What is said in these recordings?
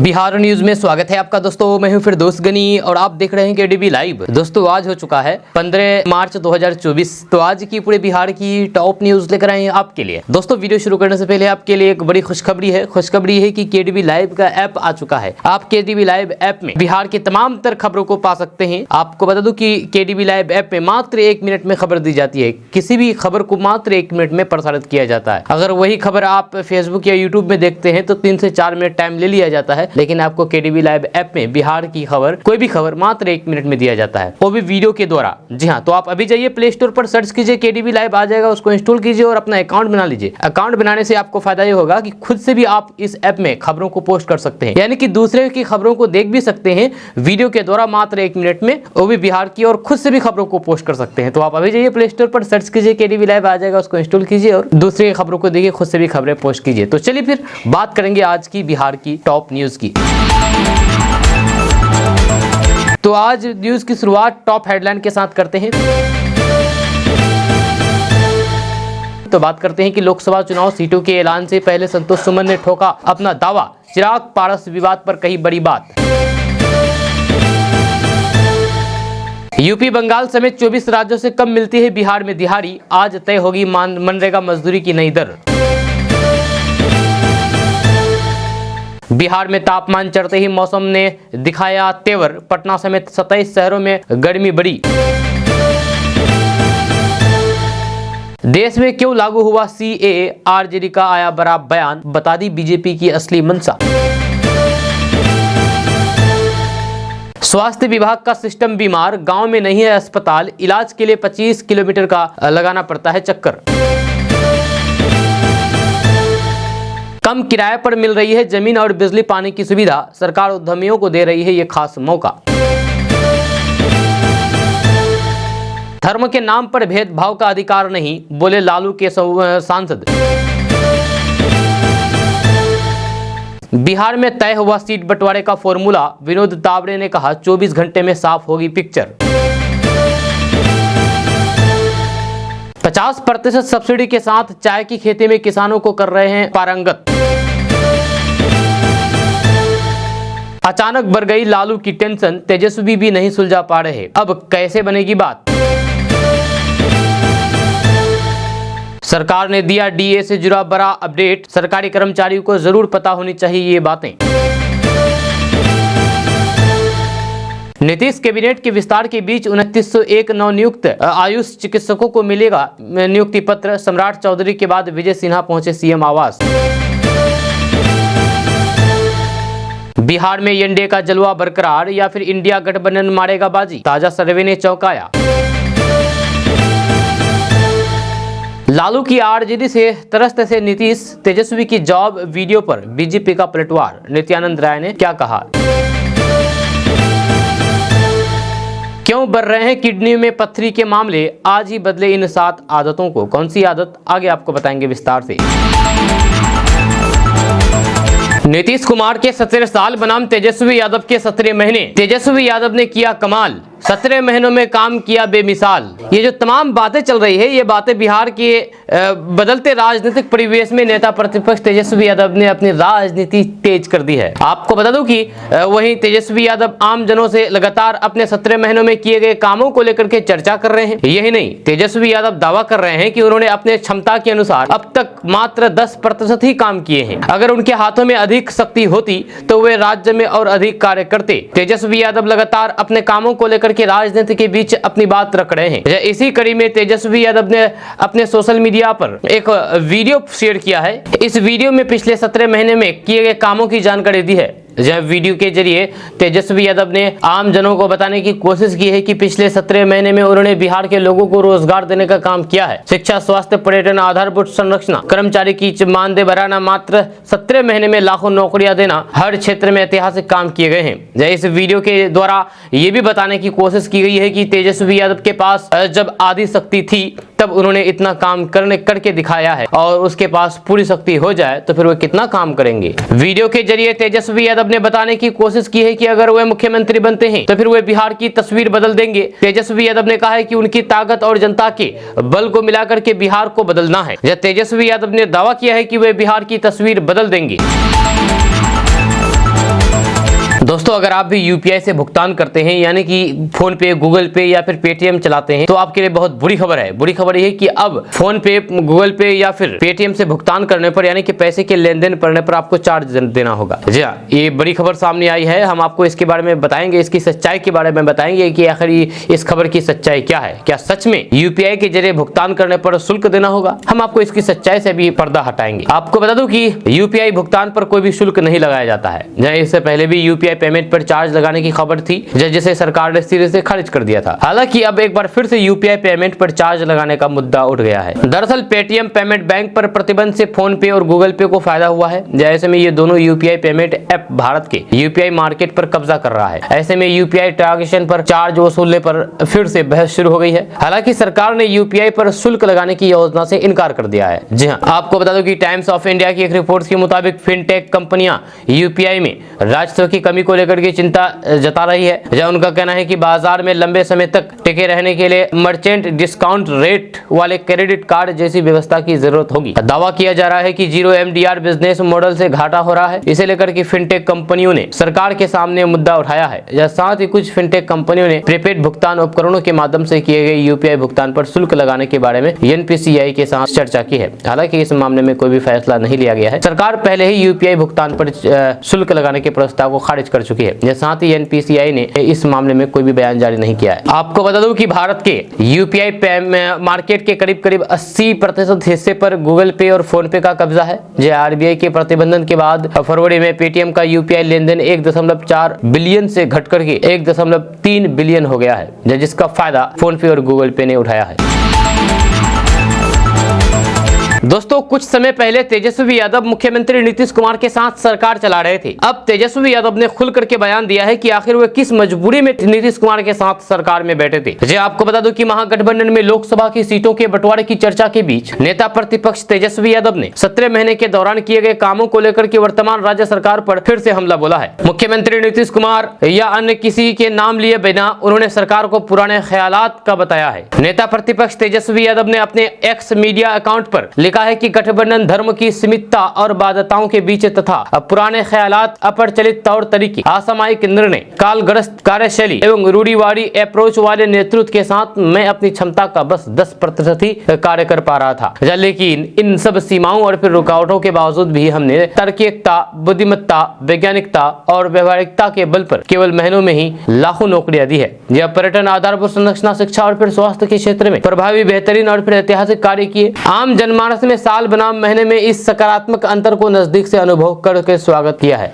Bihar news में स्वागत है आपका दोस्तों। मैं हूं फिरदौस गनी और आप देख रहे हैं केडीबी लाइव। दोस्तों आज हो चुका है 15 मार्च 2024। तो आज की पूरे बिहार की टॉप न्यूज लेकर आए हैं आपके लिए। दोस्तों वीडियो शुरू करने से पहले आपके लिए एक बड़ी खुशखबरी है। खुशखबरी है कि केडीबी लाइव का ऐप आ चुका है। आप केडीबी लाइव ऐप में बिहार की तमाम तर खबरों को पा सकते हैं। आपको बता दूं कि केडीबी लाइव ऐप में मात्र 1 मिनट में खबर दी जाती है। किसी भी खबर को मात्र 1 मिनट में प्रसारित किया जाता है। अगर वही खबर आप फेसबुक या यूट्यूब में देखते हैं तो 3 से 4 मिनट टाइम ले लिया जाता है, लेकिन आपको केडीबी लाइव ऐप में बिहार की खबर, कोई भी खबर मात्र 1 मिनट में दिया जाता है, वो भी वीडियो के द्वारा। जी हाँ, तो आप अभी जाइए प्ले स्टोर पर सर्च कीजिए, केडीबी लाइव आ जाएगा, उसको इंस्टॉल कीजिए और अपना अकाउंट बना लीजिए। अकाउंट बनाने से आपको फायदा ये होगा कि खुद से भी आप इस ऐप में खबरों को पोस्ट कर सकते हैं, यानी कि दूसरे की खबरों को देख भी सकते हैं वीडियो के द्वारा मात्र 1 मिनट में, वो भी बिहार की, और खुद से भी खबरों को पोस्ट कर सकते हैं। तो आप अभी जाइए प्ले स्टोर पर सर्च कीजिए, केडीबी लाइव आ जाएगा, उसको इंस्टॉल कीजिए और दूसरे की खबरों को देखिए, खुद से भी खबरें पोस्ट कीजिए। तो चलिए फिर बात करेंगे आज की बिहार की टॉप न्यूज की। तो आज न्यूज की शुरुआत टॉप हेडलाइन के साथ करते हैं। तो बात करते हैं कि लोकसभा चुनाव सीटों के ऐलान से पहले संतोष सुमन ने ठोका अपना दावा। चिराग पारस विवाद पर कही बड़ी बात। यूपी बंगाल समेत 24 राज्यों से कम मिलती है बिहार में दिहाड़ी। आज तय होगी मनरेगा मजदूरी की नई दर। बिहार में तापमान चढ़ते ही मौसम ने दिखाया तेवर। पटना समेत 27 शहरों में गर्मी बढ़ी। देश में क्यों लागू हुआ CAA, आरजेडी का आया बड़ा बयान। बता दी बीजेपी की असली मंशा। स्वास्थ्य विभाग का सिस्टम बीमार, गांव में नहीं है अस्पताल, इलाज के लिए 25 किलोमीटर का लगाना पड़ता है चक्कर। कम किराए पर मिल रही है जमीन और बिजली पानी की सुविधा, सरकार उद्यमियों को दे रही है ये खास मौका। धर्म के नाम पर भेदभाव का अधिकार नहीं, बोले लालू के सांसद। बिहार में तय हुआ सीट बंटवारे का फॉर्मूला, विनोद तावड़े ने कहा 24 घंटे में साफ होगी पिक्चर। 50% सब्सिडी के साथ चाय की खेती में किसानों को कर रहे हैं पारंगत। अचानक बढ़ गई लालू की टेंशन, तेजस्वी भी नहीं सुलझा पा रहे, अब कैसे बनेगी बात। सरकार ने दिया DA से जुड़ा बड़ा अपडेट, सरकारी कर्मचारियों को जरूर पता होनी चाहिए ये बातें। नीतीश कैबिनेट के विस्तार के बीच 2901 नवनियुक्त आयुष चिकित्सकों को मिलेगा नियुक्ति पत्र। सम्राट चौधरी के बाद विजय सिन्हा पहुंचे CM आवास। बिहार में एनडीए का जलवा बरकरार या फिर इंडिया गठबंधन मारेगा बाजी, ताजा सर्वे ने चौंकाया। लालू की आरजेडी से त्रस्त से नीतीश, तेजस्वी की जॉब वीडियो पर बीजेपी का पलटवार। नित्यानंद राय ने क्या कहा। क्यों बढ़ रहे हैं किडनी में पत्थरी के मामले, आज ही बदले इन 7 आदतों को। कौन सी आदत, आगे आपको बताएंगे विस्तार से। नीतीश कुमार के 17 साल बनाम तेजस्वी यादव के 17 महीने। तेजस्वी यादव ने किया कमाल, 17 महीनों में काम किया बेमिसाल। ये जो तमाम बातें चल रही है, ये बातें बिहार के बदलते राजनीतिक परिवेश में नेता प्रतिपक्ष तेजस्वी यादव ने अपनी राजनीति तेज कर दी है। आपको बता दूं कि वहीं तेजस्वी यादव आम जनों से लगातार अपने 17 महीनों में किए गए कामों को लेकर के चर्चा कर रहे हैं। यही नहीं, तेजस्वी यादव दावा कर रहे हैं कि उन्होंने अपने क्षमता के अनुसार अब तक मात्र 10% ही काम किए हैं। अगर उनके हाथों में अधिक शक्ति होती तो वे राज्य में और अधिक कार्य करते। तेजस्वी यादव लगातार अपने कामों को लेकर के राजनीति के बीच अपनी बात रख रहे हैं। इसी कड़ी में तेजस्वी यादव ने अपने सोशल मीडिया पर एक वीडियो शेयर किया है। इस वीडियो में पिछले 17 महीने में किए गए कामों की जानकारी दी है। वीडियो के जरिए तेजस्वी यादव ने आम जनों को बताने की कोशिश की है कि पिछले 17 महीने में उन्होंने बिहार के लोगों को रोजगार देने का काम किया है। शिक्षा, स्वास्थ्य, पर्यटन, आधारभूत संरचना, कर्मचारी की मानदेय बढ़ाना, मात्र 17 महीने में लाखों नौकरियां देना, हर क्षेत्र में ऐतिहासिक काम किए गए हैं। इस वीडियो के द्वारा ये भी बताने की कोशिश की गई है कि तेजस्वी यादव के पास जब आधी शक्ति थी तब उन्होंने इतना काम करके दिखाया है, और उसके पास पूरी शक्ति हो जाए तो फिर वो कितना काम करेंगे। वीडियो के जरिए तेजस्वी यादव ने बताने की कोशिश की है कि अगर वे मुख्यमंत्री बनते हैं तो फिर वे बिहार की तस्वीर बदल देंगे। तेजस्वी यादव ने कहा है कि उनकी ताकत और जनता के बल को मिलाकर के बिहार को बदलना है। तेजस्वी यादव ने दावा किया है कि वे बिहार की तस्वीर बदल देंगे। दोस्तों अगर आप भी यूपीआई से भुगतान करते हैं यानी कि फोन पे, गूगल पे या फिर पेटीएम चलाते हैं तो आपके लिए बहुत बुरी खबर है। बुरी खबर यह है कि अब फोन पे, गूगल पे या फिर पेटीएम से भुगतान करने पर यानी कि पैसे के लेन देन करने पर आपको चार्ज देना होगा। जी हाँ, ये बड़ी खबर सामने आई है। हम आपको इसके बारे में बताएंगे, इसकी सच्चाई के बारे में बताएंगे कि आखिर इस खबर की सच्चाई क्या है। क्या सच में यूपीआई के जरिए भुगतान करने पर शुल्क देना होगा? हम आपको इसकी सच्चाई से भी पर्दा हटाएंगे। आपको बता दूं कि यूपीआई भुगतान पर कोई भी शुल्क नहीं लगाया जाता है। इससे पहले भी यूपीआई पेमेंट पर चार्ज लगाने की खबर थी जिसे सरकार ने सिरे से खारिज कर दिया था। हालांकि अब एक बार फिर से यूपीआई पेमेंट पर चार्ज लगाने का मुद्दा उठ गया है। दरअसल पेटीएम पेमेंट बैंक पर प्रतिबंध से फोन पे और गूगल पे को फायदा हुआ है। ऐसे में ये दोनों यूपीआई पेमेंट ऐप भारत के यूपीआई मार्केट पर कब्जा कर रहा है। ऐसे में यूपीआई ट्रांजैक्शन पर चार्ज वसूलने पर फिर से बहस शुरू हो गई है। हालांकि सरकार ने यूपीआई पर शुल्क लगाने की योजना से इनकार कर दिया है। जी हाँ, आपको बता दूं कि टाइम्स ऑफ इंडिया की एक रिपोर्ट के मुताबिक फिनटेक कंपनियां यूपीआई में राजस्व की कमी को लेकर के चिंता जता रही है। जहां उनका कहना है कि बाजार में लंबे समय तक टिके रहने के लिए मर्चेंट डिस्काउंट रेट वाले क्रेडिट कार्ड जैसी व्यवस्था की जरूरत होगी। दावा किया जा रहा है कि जीरो एमडीआर बिजनेस मॉडल से घाटा हो रहा है। इसे लेकर के फिनटेक कंपनियों ने सरकार के सामने मुद्दा उठाया है। साथ ही कुछ फिनटेक कंपनियों ने प्रीपेड भुगतान उपकरणों के माध्यम से किए गए यूपीआई भुगतान पर शुल्क लगाने के बारे में एनपीसीआई के साथ चर्चा की है। हालांकि इस मामले में कोई भी फैसला नहीं लिया गया है। सरकार पहले ही यूपीआई भुगतान पर शुल्क लगाने के प्रस्ताव को खारिज कर चुकी है। साथ ही एनपीसीआई ने इस मामले में कोई भी बयान जारी नहीं किया है। आपको बता दूं कि भारत के यूपीआई मार्केट के करीब 80% हिस्से पर गूगल पे और फोन पे का कब्जा है। आरबीआई के प्रतिबंधन के बाद फरवरी में पेटीएम का यूपीआई लेन देन 1.4 बिलियन से घट करके 1.3 बिलियन हो गया है, जिसका फायदा फोन पे और गूगल पे ने उठाया है। दोस्तों कुछ समय पहले तेजस्वी यादव मुख्यमंत्री नीतीश कुमार के साथ सरकार चला रहे थे। अब तेजस्वी यादव ने खुल करके बयान दिया है कि आखिर वे किस मजबूरी में नीतीश कुमार के साथ सरकार में बैठे थे। जी आपको बता दूं कि महागठबंधन में लोकसभा की सीटों के बंटवारे की चर्चा के बीच नेता प्रतिपक्ष तेजस्वी यादव ने 17 महीने के दौरान किए गए कामों को लेकर के वर्तमान राज्य सरकार पर फिर से हमला बोला है। मुख्यमंत्री नीतीश कुमार या अन्य किसी के नाम लिए बिना उन्होंने सरकार को पुराने ख्यालात का बताया है। नेता प्रतिपक्ष तेजस्वी यादव ने अपने एक्स मीडिया अकाउंट पर लिखा है कि गठबंधन धर्म की सीमितता और बाध्यताओं के बीच तथा पुराने ख्यालात, अप्रचलित तौर तरीके, असामयिक निर्णय, कालग्रस्त कार्यशैली एवं रूढ़िवादी अप्रोच वाले नेतृत्व के साथ मैं अपनी क्षमता का बस 10% ही कार्य कर पा रहा था। लेकिन इन सब सीमाओं और फिर रुकावटों के बावजूद भी हमने तार्किकता, बुद्धिमत्ता, वैज्ञानिकता और व्यवहारिकता के बल पर केवल महीनों में ही लाखों नौकरियां दी है। यह पर्यटन, आधारभूत संरचना, शिक्षा और फिर स्वास्थ्य के क्षेत्र में प्रभावी, बेहतरीन और फिर ऐतिहासिक कार्य किए। आम जनमानस में साल बनाम महीने में इस सकारात्मक अंतर को नजदीक से अनुभव करके स्वागत किया है।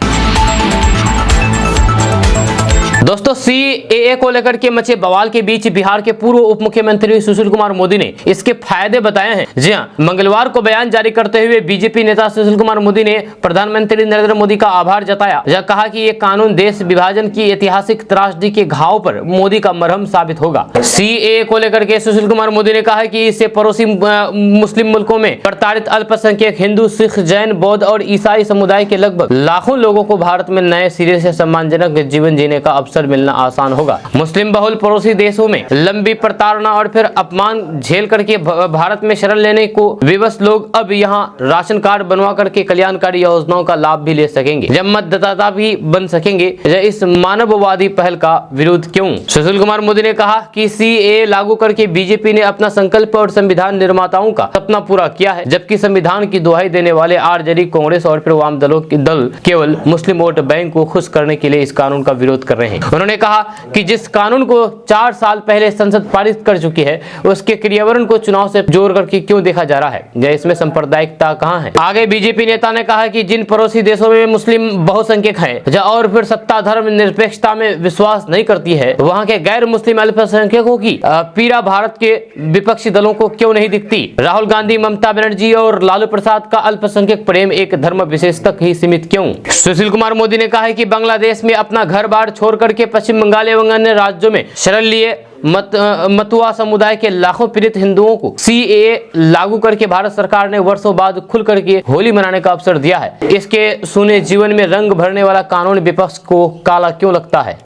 दोस्तों सीएए को लेकर के मचे बवाल के बीच बिहार के पूर्व उप मुख्यमंत्री सुशील कुमार मोदी ने इसके फायदे बताए हैं। जी हां, मंगलवार को बयान जारी करते हुए बीजेपी नेता सुशील कुमार मोदी ने प्रधानमंत्री नरेंद्र मोदी का आभार जताया। यह कहा कि ये कानून देश विभाजन की ऐतिहासिक त्रासदी के घाव पर मोदी का मरहम साबित होगा। सीएए को लेकर के सुशील कुमार मोदी ने कहा कि इससे पड़ोसी मुस्लिम मुल्कों में प्रताड़ित अल्पसंख्यक हिंदू, सिख, जैन, बौद्ध और ईसाई समुदाय के लगभग लाखों लोगों को भारत में नए सिरे से सम्मानजनक जीवन जीने का अवसर मिलना आसान होगा। मुस्लिम बहुल पड़ोसी देशों में लंबी प्रताड़ना और फिर अपमान झेल करके भारत में शरण लेने को विवश लोग अब यहाँ राशन कार्ड बनवा करके कल्याणकारी योजनाओं का लाभ भी ले सकेंगे, जब मतदाता भी बन सकेंगे। इस मानववादी पहल का विरोध क्यों? सुशील कुमार मोदी ने कहा कि सीएए लागू करके बीजेपी ने अपना संकल्प और संविधान निर्माताओं का सपना पूरा किया है, जबकि संविधान की दुहाई देने वाले आरजेडी, कांग्रेस और फिर वाम दलों के दल केवल मुस्लिम वोट बैंक को खुश करने के लिए इस कानून का विरोध कर रहे हैं। उन्होंने कहा कि जिस कानून को 4 साल पहले संसद पारित कर चुकी है उसके क्रियान्वयन को चुनाव से जोड़ करके क्यों देखा जा रहा है? इसमें सांप्रदायिकता कहां है? आगे बीजेपी नेता ने कहा कि जिन पड़ोसी देशों में मुस्लिम बहुसंख्यक है और फिर सत्ता धर्म निरपेक्षता में विश्वास नहीं करती है, वहां के गैर मुस्लिम अल्पसंख्यकों की पीड़ा भारत के विपक्षी दलों को क्यों नहीं दिखती? राहुल गांधी, ममता बनर्जी और लालू प्रसाद का अल्पसंख्यक प्रेम एक धर्म विशेष तक ही सीमित क्यों? सुशील कुमार मोदी ने कहा है कि बांग्लादेश में अपना घर बार छोड़ करके पश्चिम बंगाल एवं अन्य राज्यों में शरण लिए मतुआ समुदाय के लाखों पीड़ित हिंदुओं को सीएए लागू करके भारत सरकार ने वर्षों बाद खुल करके होली मनाने का अवसर दिया है। इसके सुने जीवन में रंग भरने वाला कानून विपक्ष को काला क्यों लगता है?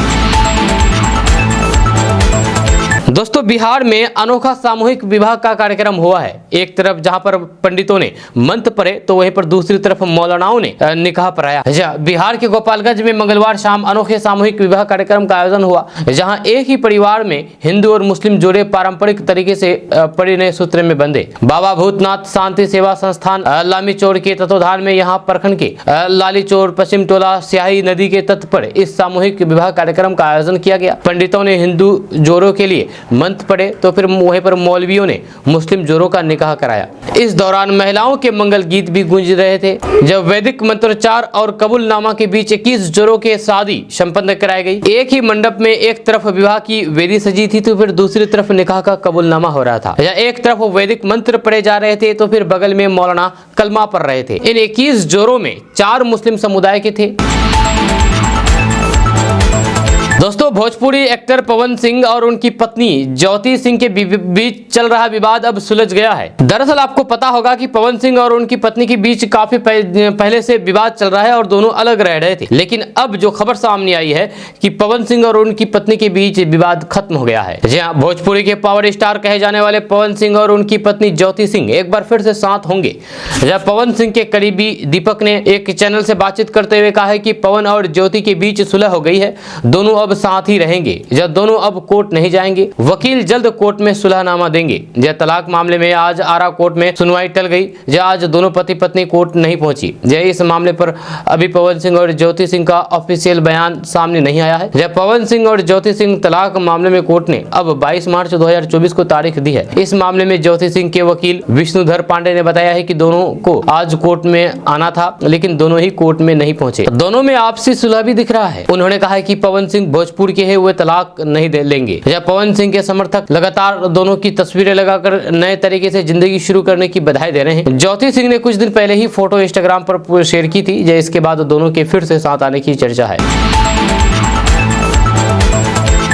दोस्तों, बिहार में अनोखा सामूहिक विवाह का कार्यक्रम हुआ है। एक तरफ जहां पर पंडितों ने मंत्र पढ़े तो वहीं पर दूसरी तरफ मौलानाओं ने निकाह पढ़ाया। बिहार के गोपालगंज में मंगलवार शाम अनोखे सामूहिक विवाह कार्यक्रम का आयोजन हुआ, जहां एक ही परिवार में हिंदू और मुस्लिम जोड़े पारंपरिक तरीके से परिणय सूत्र में बंधे। बाबा भूतनाथ शांति सेवा संस्थान लामीचौर के तत्वाधान में यहाँ प्रखंड के लालीचौर पश्चिम टोला स्याही नदी के तट पर इस सामूहिक विवाह कार्यक्रम का आयोजन किया गया। पंडितों ने हिंदू जोड़ों के लिए मंत्र पढ़े तो फिर वहीं पर मौलवियों ने मुस्लिम जोड़ों का निकाह कराया। इस दौरान महिलाओं के मंगल गीत भी गूंज रहे थे। जब वैदिक मंत्रोच्चार और कबूलनामा के बीच 21 जोड़ों के शादी संपन्न कराई गई। एक ही मंडप में एक तरफ विवाह की वेदी सजी थी तो फिर दूसरी तरफ निकाह का कबूलनामा हो रहा था। एक तरफ वैदिक मंत्र पढ़े जा रहे थे तो फिर बगल में मौलाना कलमा पढ़ रहे थे। इन 21 जोड़ों में 4 मुस्लिम समुदाय के थे। दोस्तों, भोजपुरी एक्टर पवन सिंह और उनकी पत्नी ज्योति सिंह के बीच चल रहा विवाद अब सुलझ गया है। दरअसल आपको पता होगा कि पवन सिंह और उनकी पत्नी के बीच काफी पहले से विवाद चल रहा है और दोनों अलग रह रहे थे। लेकिन अब जो खबर सामने आई है कि पवन सिंह और उनकी पत्नी के बीच विवाद खत्म हो गया है। जी हाँ, भोजपुरी के पावर स्टार कहे जाने वाले पवन सिंह और उनकी पत्नी ज्योति सिंह एक बार फिर से साथ होंगे। जब पवन सिंह के करीबी दीपक ने एक चैनल से बातचीत करते हुए कहा है कि पवन और ज्योति के बीच सुलह हो गई है, दोनों अब साथ ही रहेंगे। जब दोनों अब कोर्ट नहीं जाएंगे, वकील जल्द कोर्ट में सुलहनामा देंगे। जब तलाक मामले में आज आरा कोर्ट में सुनवाई टल गई। जब आज दोनों पति पत्नी कोर्ट नहीं पहुंची। जब इस मामले पर अभी पवन सिंह और ज्योति सिंह का ऑफिशियल बयान सामने नहीं आया है। जब पवन सिंह और ज्योति सिंह तलाक मामले में कोर्ट ने अब 22 मार्च 2024 को तारीख दी है। इस मामले में ज्योति सिंह के वकील विष्णुधर पांडे ने बताया है कि दोनों को आज कोर्ट में आना था, लेकिन दोनों ही कोर्ट में नहीं पहुंचे। दोनों में आपसी सुलह भी दिख रहा है। उन्होंने कहा है कि पवन सिंह भोजपुर के है, वे तलाक नहीं दे लेंगे। जब पवन सिंह के समर्थक लगातार दोनों की तस्वीरें लगाकर नए तरीके से जिंदगी शुरू करने की बधाई दे रहे हैं। ज्योति सिंह ने कुछ दिन पहले ही फोटो इंस्टाग्राम पर शेयर की थी। इसके बाद दोनों के फिर से साथ आने की चर्चा है।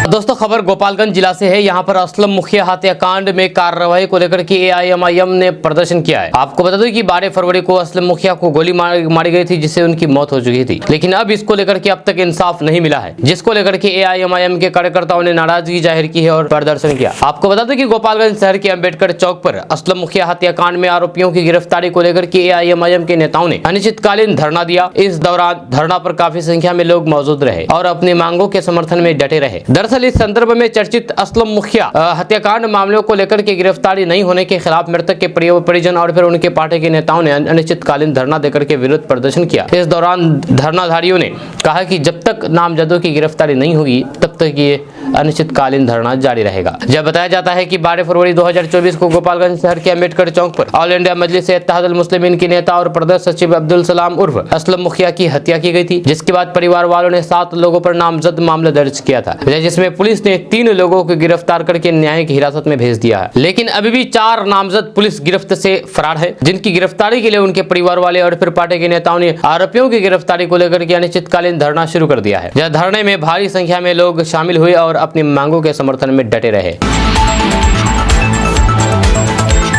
दोस्तों, खबर गोपालगंज जिला से है। यहाँ पर असलम मुखिया हत्याकांड में कार्रवाई को लेकर के AIMIM ने प्रदर्शन किया है। आपको बता दूं कि 12 फरवरी को असलम मुखिया को गोली मारी गई थी, जिससे उनकी मौत हो चुकी थी। लेकिन अब इसको लेकर के अब तक इंसाफ नहीं मिला है, जिसको लेकर के AIMIM के कार्यकर्ताओं ने नाराजगी जाहिर की है और प्रदर्शन किया। आपको बता दें कि गोपालगंज शहर के अम्बेडकर चौक पर असलम मुखिया हत्याकांड में आरोपियों की गिरफ्तारी को लेकर के AIMIM के नेताओं ने अनिश्चितकालीन धरना दिया। इस दौरान धरना पर काफी संख्या में लोग मौजूद रहे और अपनी मांगों के समर्थन में डटे रहे। दरअसल इस संदर्भ में चर्चित असलम मुखिया हत्याकांड मामलों को लेकर के गिरफ्तारी नहीं होने के खिलाफ मृतक के परिजन और फिर उनके पार्टी के नेताओं ने अनिश्चितकालीन धरना देकर के विरोध प्रदर्शन किया। इस दौरान धरनाधारियों ने कहा कि जब तक नामजदों की गिरफ्तारी नहीं होगी तब तक ये अनिश्चितकालीन धरना जारी रहेगा। जब बताया जाता है कि 12 फरवरी 2024 को गोपालगंज शहर के अम्बेडकर चौक पर ऑल इंडिया मजलिस-ए-इत्तेहादुल मुस्लिमीन के नेता और प्रदेश सचिव अब्दुल सलाम उर्फ असलम मुखिया की हत्या की गई थी, जिसके बाद परिवार वालों ने 7 लोगों पर नामजद मामला दर्ज किया था, जिसमें पुलिस ने 3 लोगों को गिरफ्तार करके न्यायिक हिरासत में भेज दिया है। लेकिन अभी भी 4 नामजद पुलिस गिरफ्त से फरार है, जिनकी गिरफ्तारी के लिए उनके परिवार वाले और फिर पार्टी के नेताओं ने आरोपियों की गिरफ्तारी को लेकर के अनिश्चितकालीन धरना शुरू कर दिया है। यह धरने में भारी संख्या में लोग शामिल हुए और अपनी मांगों के समर्थन में डटे रहे।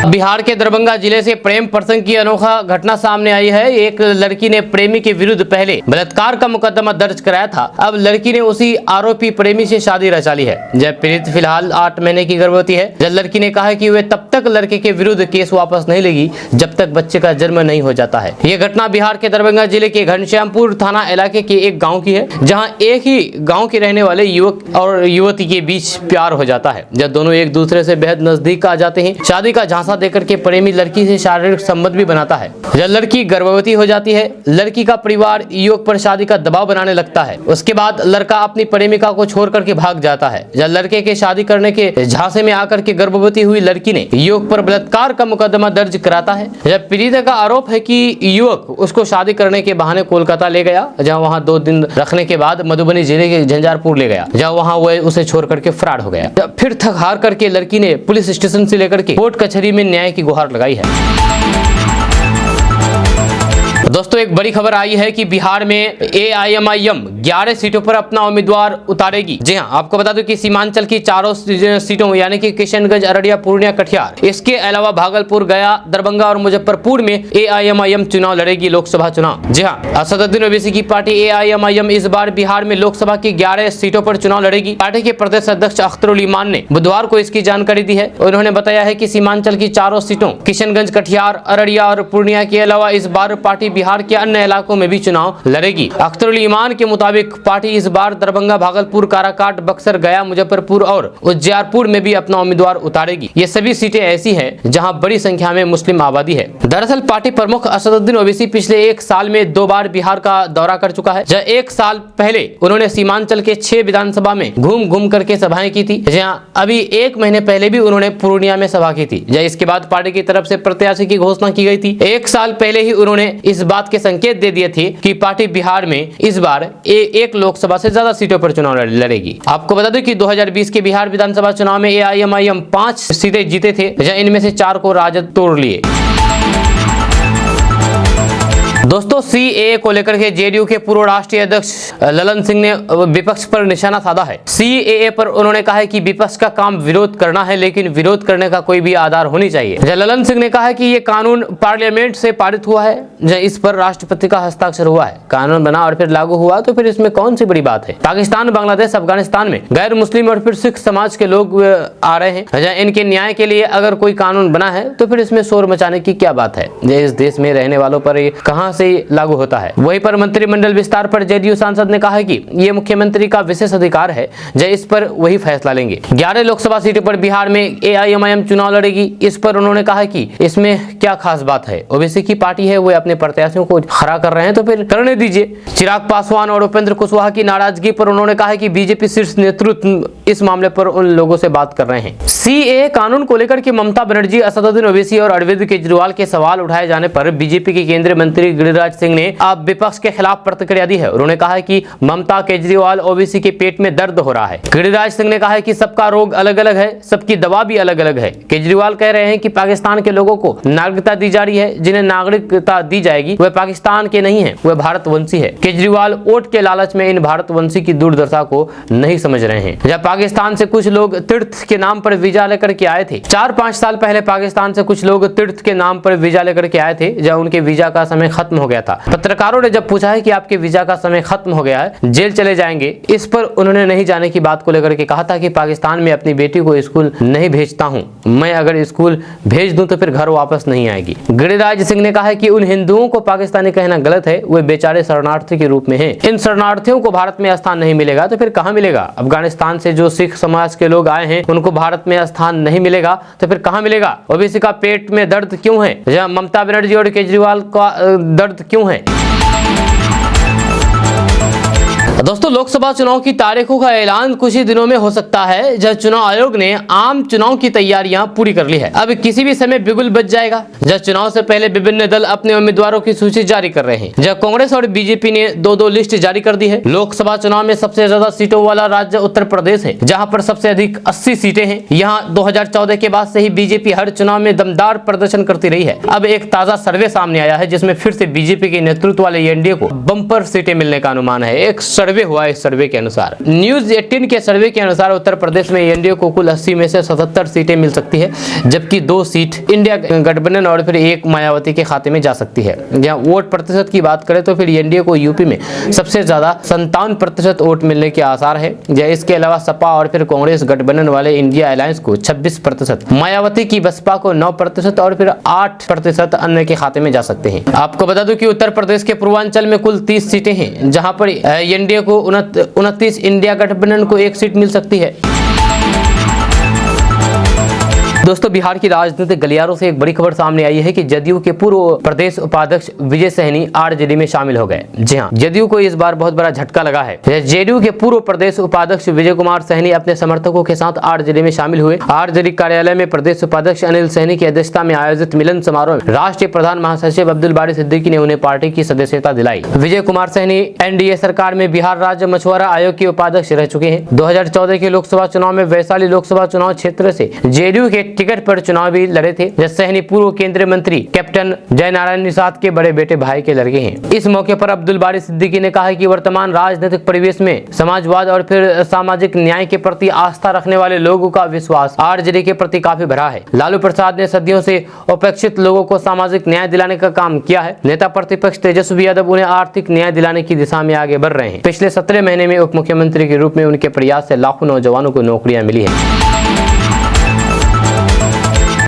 बिहार के दरभंगा जिले से प्रेम प्रसंग की अनोखा घटना सामने आई है। एक लड़की ने प्रेमी के विरुद्ध पहले बलात्कार का मुकदमा दर्ज कराया था। अब लड़की ने उसी आरोपी प्रेमी से शादी रचा ली है। जब पीड़ित फिलहाल 8 महीने की गर्भवती है। जब लड़की ने कहा है कि वे तब तक लड़के के विरुद्ध केस वापस नहीं लेगी जब तक बच्चे का जन्म नहीं हो जाता है। यह घटना बिहार के दरभंगा जिले के घनश्यामपुर थाना इलाके के एक गाँव की है, जहाँ एक ही गाँव के रहने वाले युवक और युवती के बीच प्यार हो जाता है। जब दोनों एक दूसरे से बेहद नजदीक आ जाते हैं, शादी का झांसा देकर के प्रेमी लड़की से शारीरिक संबंध भी बनाता है। जब लड़की गर्भवती हो जाती है, लड़की का परिवार युवक पर शादी का दबाव बनाने लगता है। उसके बाद लड़का अपनी प्रेमिका को छोड़ करके भाग जाता है। जब लड़के के शादी करने के झांसे में आकर के गर्भवती हुई लड़की ने युवक पर बलात्कार का मुकदमा दर्ज कराता है। जब पीड़िता का आरोप है कि युवक उसको शादी करने के बहाने कोलकाता ले गया, जहाँ वहाँ 2 दिन रखने के बाद मधुबनी जिले के झंझारपुर ले गया, जहाँ वहाँ वह उसे छोड़ करके फरार हो गया। फिर थक हार करके लड़की ने पुलिस स्टेशन से लेकर के कोर्ट कचहरी में न्याय की गुहार लगाई है। दोस्तों एक बड़ी खबर आई है कि बिहार में AIMIM 11 सीटों पर अपना उम्मीदवार उतारेगी। जी हां, आपको बता दूं कि सीमांचल की चारों सीटों यानी कि किशनगंज, अररिया, पूर्णिया, कटिहार, इसके अलावा भागलपुर, गया, दरभंगा और मुजफ्फरपुर में AIMIM चुनाव लड़ेगी, लोकसभा चुनाव। जी हां, असदुद्दीन ओवैसी की पार्टी AIMIM इस बार बिहार में लोकसभा की 11 सीटों पर चुनाव लड़ेगी। पार्टी के प्रदेश अध्यक्ष अख्तरुल ईमान ने बुधवार को इसकी जानकारी दी है। उन्होंने बताया है कि सीमांचल की चारों सीटों किशनगंज, कटिहार, अररिया और पूर्णिया के अलावा इस बार पार्टी बिहार के अन्य इलाकों में भी चुनाव लड़ेगी। अख्तरुल ईमान के मुताबिक पार्टी इस बार दरभंगा, भागलपुर, काराकाट, बक्सर, गया, मुजफ्फरपुर और उज्जैरपुर में भी अपना उम्मीदवार उतारेगी। ये सभी सीटें ऐसी हैं जहां बड़ी संख्या में मुस्लिम आबादी है। दरअसल पार्टी प्रमुख असदुद्दीन ओवैसी पिछले एक साल में 2 बार बिहार का दौरा कर चुका है। जब एक साल पहले उन्होंने सीमांचल के 6 विधानसभा में घूम घूम करके सभाएं की थी। जहां अभी 1 महीने पहले भी उन्होंने पूर्णिया में सभा की थी। इसके बाद पार्टी की तरफ से प्रत्याशी की घोषणा की गई थी। 1 साल पहले ही उन्होंने इस बात के संकेत दे दिए थे कि पार्टी बिहार में इस बार एक लोकसभा से ज्यादा सीटों पर चुनाव लड़ेगी। आपको बता दें कि 2020 के बिहार विधानसभा चुनाव में AIMIM 5 सीटें जीते थे, इनमें से 4 को राजद तोड़ लिए। दोस्तों CAA को लेकर के JDU के पूर्व राष्ट्रीय अध्यक्ष ललन सिंह ने विपक्ष पर निशाना साधा है। CAA पर उन्होंने कहा है कि विपक्ष का काम विरोध करना है, लेकिन विरोध करने का कोई भी आधार होनी चाहिए। ललन सिंह ने कहा है कि ये कानून पार्लियामेंट से पारित हुआ है, इस पर राष्ट्रपति का हस्ताक्षर हुआ है, कानून बना और फिर लागू हुआ, तो फिर इसमें कौन सी बड़ी बात है। पाकिस्तान, बांग्लादेश, अफगानिस्तान में गैर मुस्लिम और फिर सिख समाज के लोग आ रहे हैं। इनके न्याय के लिए अगर कोई कानून बना है तो फिर इसमें शोर मचाने की क्या बात है। इस देश में रहने वालों पर कहां से लागू होता है। वहीं पर मंत्रिमंडल विस्तार पर JDU सांसद ने कहा है कि ये मुख्यमंत्री का विशेष अधिकार है, इस पर वही फैसला लेंगे। 11 लोकसभा सीटों पर बिहार में AIMIM चुनाव लड़ेगी। इस पर उन्होंने कहा कि इसमें क्या खास बात है, ओवैसी की पार्टी है, वो अपने प्रत्याशियों को खड़ा कर रहे हैं तो फिर करने दीजिए। चिराग पासवान और उपेंद्र कुशवाहा की नाराजगी पर उन्होंने कहा कि बीजेपी शीर्ष नेतृत्व इस मामले पर उन लोगों से बात कर रहे हैं। CAA कानून को लेकर के ममता बनर्जी, असदुद्दीन ओवैसी और अरविंद केजरीवाल के सवाल उठाए जाने पर बीजेपी के केंद्रीय मंत्री गिरिराज सिंह ने अब विपक्ष के खिलाफ प्रतिक्रिया दी है। उन्होंने कहा है कि ममता, केजरीवाल, ओवैसी के पेट में दर्द हो रहा है। गिरिराज सिंह ने कहा है कि सबका रोग अलग अलग है, सबकी दवा भी अलग अलग है। केजरीवाल कह रहे हैं कि पाकिस्तान के लोगों को नागरिकता दी जा रही है, जिन्हें नागरिकता दी जाएगी वह पाकिस्तान के नहीं है, वह भारतवंशी है। केजरीवाल वोट के लालच में इन भारतवंशी की दुर्दशा को नहीं समझ रहे हैं। जब पाकिस्तान से कुछ लोग तीर्थ के नाम पर वीजा लेकर के आए थे, 4-5 साल पहले पाकिस्तान से कुछ लोग तीर्थ के नाम पर वीजा लेकर के आए थे, जब उनके वीजा का समय खत्म हो गया था। पत्रकारों ने जब पूछा है कि आपके वीजा का समय खत्म हो गया है, जेल चले जाएंगे, इस पर उन्होंने नहीं जाने की बात को लेकर के कहा था कि पाकिस्तान में अपनी बेटी को स्कूल नहीं भेजता हूं, मैं अगर स्कूल भेज दूं तो फिर घर वापस नहीं आएगी। गिरिराज सिंह ने कहा है कि उन हिंदुओं को पाकिस्तानी कहना गलत है, वे बेचारे शरणार्थी के रूप में हैं। इन शरणार्थियों को भारत में स्थान नहीं मिलेगा तो फिर कहां मिलेगा। अफगानिस्तान से जो सिख समाज के लोग आए हैं उनको भारत में स्थान नहीं मिलेगा तो फिर कहां मिलेगा। ओवैसी का पेट में दर्द क्यों है, जहां ममता बनर्जी और केजरीवाल का दर्द क्यों है। दोस्तों लोकसभा चुनाव की तारीखों का ऐलान कुछ ही दिनों में हो सकता है, जब चुनाव आयोग ने आम चुनाव की तैयारियां पूरी कर ली है। अब किसी भी समय बिगुल बज जाएगा। जब चुनाव से पहले विभिन्न दल अपने उम्मीदवारों की सूची जारी कर रहे हैं। जब कांग्रेस और बीजेपी ने 2-2 लिस्ट जारी कर दी है। लोकसभा चुनाव में सबसे ज्यादा सीटों वाला राज्य उत्तर प्रदेश है, जहां पर सबसे अधिक 80 सीटें हैं। यहाँ 2014 के बाद से ही बीजेपी हर चुनाव में दमदार प्रदर्शन करती रही है। अब एक ताजा सर्वे सामने आया है, जिसमें फिर से बीजेपी के नेतृत्व वाले एनडीए को बम्पर सीटें मिलने का अनुमान है। एक सर्वे हुआ, इस सर्वे के अनुसार, न्यूज 18 के सर्वे के अनुसार उत्तर प्रदेश में एनडीए को कुल 80 में से 77 सीटें मिल सकती है, जबकि 2 सीट इंडिया गठबंधन और फिर 1 मायावती के खाते में जा सकती है। जहां वोट प्रतिशत की बात करें तो फिर एनडीए को यूपी में सबसे ज्यादा 57% वोट मिलने के आसार है। इसके अलावा सपा और फिर कांग्रेस गठबंधन वाले इंडिया अलायंस को 26%, मायावती की बसपा को 9% और फिर 8% अन्य के खाते में जा सकते हैं। आपको बता दूं कि उत्तर प्रदेश के पूर्वांचल में कुल 30 सीटें हैं, जहां पर एनडीए को 29, इंडिया गठबंधन को 1 सीट मिल सकती है। दोस्तों बिहार की राजनीतिक गलियारों से एक बड़ी खबर सामने आई है कि जदयू के पूर्व प्रदेश उपाध्यक्ष विजय सहनी आरजेडी में शामिल हो गए। जी हां, जदयू को इस बार बहुत बड़ा झटका लगा है। जेडीयू के पूर्व प्रदेश उपाध्यक्ष विजय कुमार सहनी अपने समर्थकों के साथ आरजेडी में शामिल हुए। आरजेडी कार्यालय में प्रदेश उपाध्यक्ष अनिल सहनी की अध्यक्षता में आयोजित मिलन समारोह में राष्ट्रीय प्रधान महासचिव अब्दुल बारी सिद्दीकी ने उन्हें पार्टी की सदस्यता दिलाई। विजय कुमार सहनी एनडीए सरकार में बिहार राज्य मछुआरा आयोग के उपाध्यक्ष रह चुके हैं। 2014 के लोकसभा चुनाव में वैशाली लोकसभा चुनाव क्षेत्र से जेडीयू के टिकट पर चुनाव भी लड़े थे। सहनी पूर्व केंद्रीय मंत्री कैप्टन जयनारायण निषाद के बड़े बेटे भाई के लड़के हैं। इस मौके पर अब्दुल बारी सिद्दीकी ने कहा कि वर्तमान राजनीतिक परिवेश में समाजवाद और फिर सामाजिक न्याय के प्रति आस्था रखने वाले लोगों का विश्वास आरजेडी के प्रति काफी बढ़ा है। लालू प्रसाद ने सदियों से उपेक्षित लोगों को सामाजिक न्याय दिलाने का काम किया है। नेता प्रतिपक्ष तेजस्वी यादव उन्हें आर्थिक न्याय दिलाने की दिशा में आगे बढ़ रहे हैं। पिछले 17 महीने में उप मुख्यमंत्री के रूप में उनके प्रयास से लाखों नौजवानों को नौकरियां मिली है।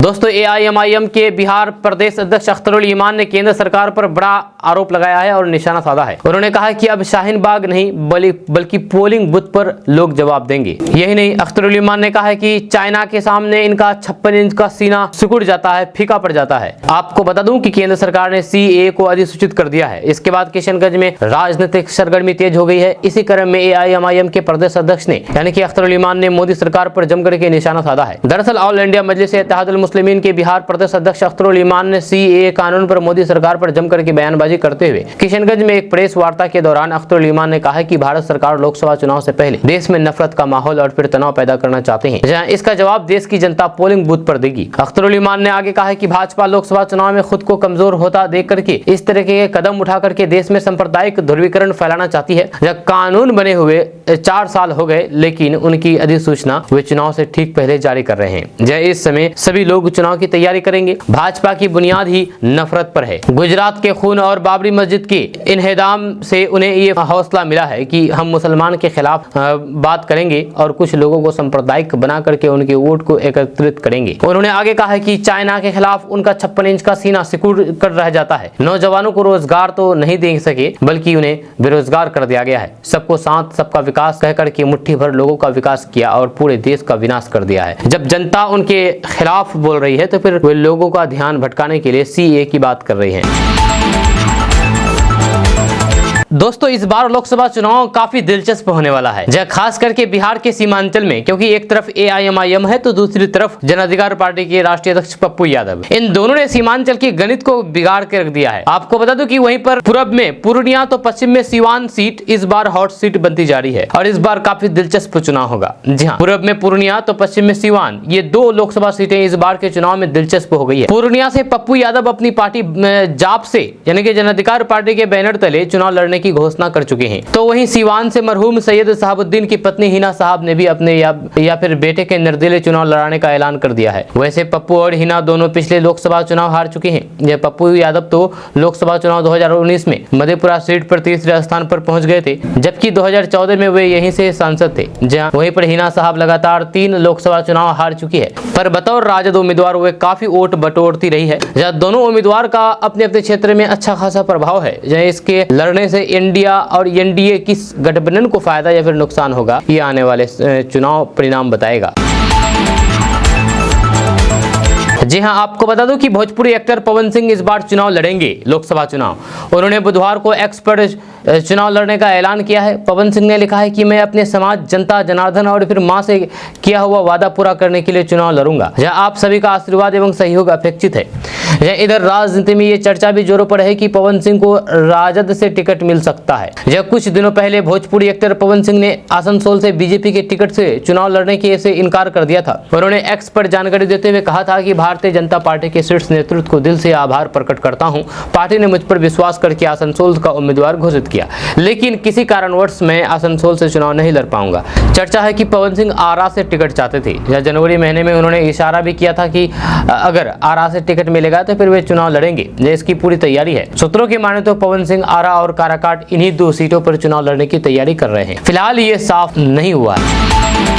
दोस्तों, एआईएमआईएम के बिहार प्रदेश अध्यक्ष अख्तरुल ईमान ने केंद्र सरकार पर बड़ा आरोप लगाया है और निशाना साधा है। उन्होंने कहा कि अब शाहीन बाग नहीं बल्कि पोलिंग बूथ पर लोग जवाब देंगे। यही नहीं, अख्तरुल ईमान ने कहा है कि चाइना के सामने इनका 56 इंच का सीना सिकुड़ जाता है, फीका पड़ जाता है। आपको बता दूं कि केंद्र सरकार ने सीएए को अधिसूचित कर दिया है। इसके बाद किशनगंज में राजनीतिक सरगर्मी तेज हो गई है। इसी क्रम में एआईएमआईएम के प्रदेश अध्यक्ष ने यानी कि अख्तरुल ईमान ने मोदी सरकार पर जमकर के निशाना साधा है। दरअसल ऑल इंडिया मजलिस इत्तेहादुल मुस्लिमीन के बिहार प्रदेश अध्यक्ष अख्तरुल ईमान ने सीएए कानून पर मोदी सरकार पर जमकर के बयानबाजी करते हुए किशनगंज में एक प्रेस वार्ता के दौरान अख्तरुल ईमान ने कहा कि भारत सरकार लोकसभा चुनाव से पहले देश में नफरत का माहौल और फिर तनाव पैदा करना चाहते हैं, जहां इसका जवाब देश की जनता पोलिंग बूथ पर देगी। अख्तरुल ईमान ने आगे कहा कि भाजपा लोकसभा चुनाव में खुद को कमजोर होता देख करके इस तरह के कदम उठा करके देश में सांप्रदायिक ध्रुवीकरण फैलाना चाहती है। जब कानून बने हुए 4 साल हो गए लेकिन उनकी अधिसूचना वे चुनाव से ठीक पहले जारी कर रहे हैं। जब इस समय सभी लोग चुनाव की तैयारी करेंगे। भाजपा की बुनियाद ही नफरत पर है। गुजरात के खून और बाबरी मस्जिद के इन्हेदाम से उन्हें ये हौसला मिला है कि हम मुसलमान के खिलाफ बात करेंगे और कुछ लोगों को सांप्रदायिक बना करके उनके वोट को एकत्रित करेंगे। उन्होंने आगे कहा कि चाइना के खिलाफ उनका 56 इंच का सीना सिकुड़ कर रह जाता है। नौजवानों को रोजगार तो नहीं दे सके बल्कि उन्हें बेरोजगार कर दिया गया है। सबको साथ सबका विकास कहकर के मुट्ठी भर लोगों का विकास किया और पूरे देश का विनाश कर दिया है। जब जनता उनके खिलाफ बोल रही है तो फिर वे लोगों का ध्यान भटकाने के लिए सीएए की बात कर रही हैं। दोस्तों, इस बार लोकसभा चुनाव काफी दिलचस्प होने वाला है, जहाँ खास करके बिहार के सीमांचल में, क्योंकि एक तरफ एआईएमआईएम है तो दूसरी तरफ जन अधिकार पार्टी के राष्ट्रीय अध्यक्ष पप्पू यादव। इन दोनों ने सीमांचल की गणित को बिगाड़ के रख दिया है। आपको बता दूं कि वहीं पर पूरब में पूर्णिया तो पश्चिम में सीवान सीट इस बार हॉट सीट बनती जा रही है और इस बार काफी दिलचस्प चुनाव होगा। जी हाँ, पूरब में पूर्णिया तो पश्चिम में सीवान, ये 2 लोकसभा सीटें इस बार के चुनाव में दिलचस्प हो गई है। पूर्णिया से पप्पू यादव अपनी पार्टी जाप से यानी कि जन अधिकार पार्टी के बैनर तले चुनाव लड़ने की घोषणा कर चुके हैं। तो वहीं सीवान से मरहूम सैयद साहबुद्दीन की पत्नी हिना साहब ने भी अपने या फिर बेटे के निर्दलीय चुनाव लड़ाने का ऐलान कर दिया है। वैसे पप्पू और हिना दोनों पिछले लोकसभा चुनाव हार चुके हैं। यह पप्पू यादव तो लोकसभा चुनाव 2019 में मधेपुरा सीट पर तीसरे स्थान पर पहुंच गए थे, जबकि 2014 में वे यहीं से सांसद थे। जहां वहीं पर हिना साहब लगातार 3 लोकसभा चुनाव हार चुकी है, पर बतौर राजद उम्मीदवार वे काफी वोट बटोरती रही है। जहां दोनों उम्मीदवार का अपने अपने क्षेत्र में अच्छा खासा प्रभाव है। जहां इसके लड़ने से इंडिया और एनडीए किस गठबंधन को फायदा या फिर नुकसान होगा, ये आने वाले चुनाव परिणाम बताएगा। जी हां, आपको बता दूं कि भोजपुरी एक्टर पवन सिंह इस बार चुनाव लड़ेंगे, लोकसभा चुनाव। उन्होंने बुधवार को एक्स पर चुनाव लड़ने का ऐलान किया है। पवन सिंह ने लिखा है कि मैं अपने समाज, जनता, जनार्दन और फिर मां से किया हुआ वादा पूरा करने के लिए चुनाव लड़ूंगा। जहां आप सभी का आशीर्वाद एवं सहयोग अपेक्षित है। इधर राजनीति में ये चर्चा भी जोरों पर है कि पवन सिंह को राजद से टिकट मिल सकता है। जब कुछ दिनों पहले भोजपुरी एक्टर पवन सिंह ने आसनसोल से बीजेपी के टिकट से चुनाव लड़ने के से इनकार कर दिया था। उन्होंने एक्स पर जानकारी देते हुए कहा था कि भारतीय जनता पार्टी के शीर्ष नेतृत्व को दिल से आभार प्रकट करता हूं। पार्टी ने मुझ पर विश्वास करके आसनसोल का उम्मीदवार घोषित किया, लेकिन किसी कारणवश मैं आसनसोल से चुनाव नहीं लड़ पाऊंगा। चर्चा है कि पवन सिंह आरा से टिकट चाहते थे। जनवरी महीने में उन्होंने इशारा भी किया था कि अगर आरा से टिकट मिलेगा तो फिर वे चुनाव लड़ेंगे। इसकी पूरी तैयारी है। सूत्रों की माने तो पवन सिंह आरा और काराकाट इन्हीं 2 सीटों पर चुनाव लड़ने की तैयारी कर रहे हैं। फिलहाल ये साफ नहीं हुआ है।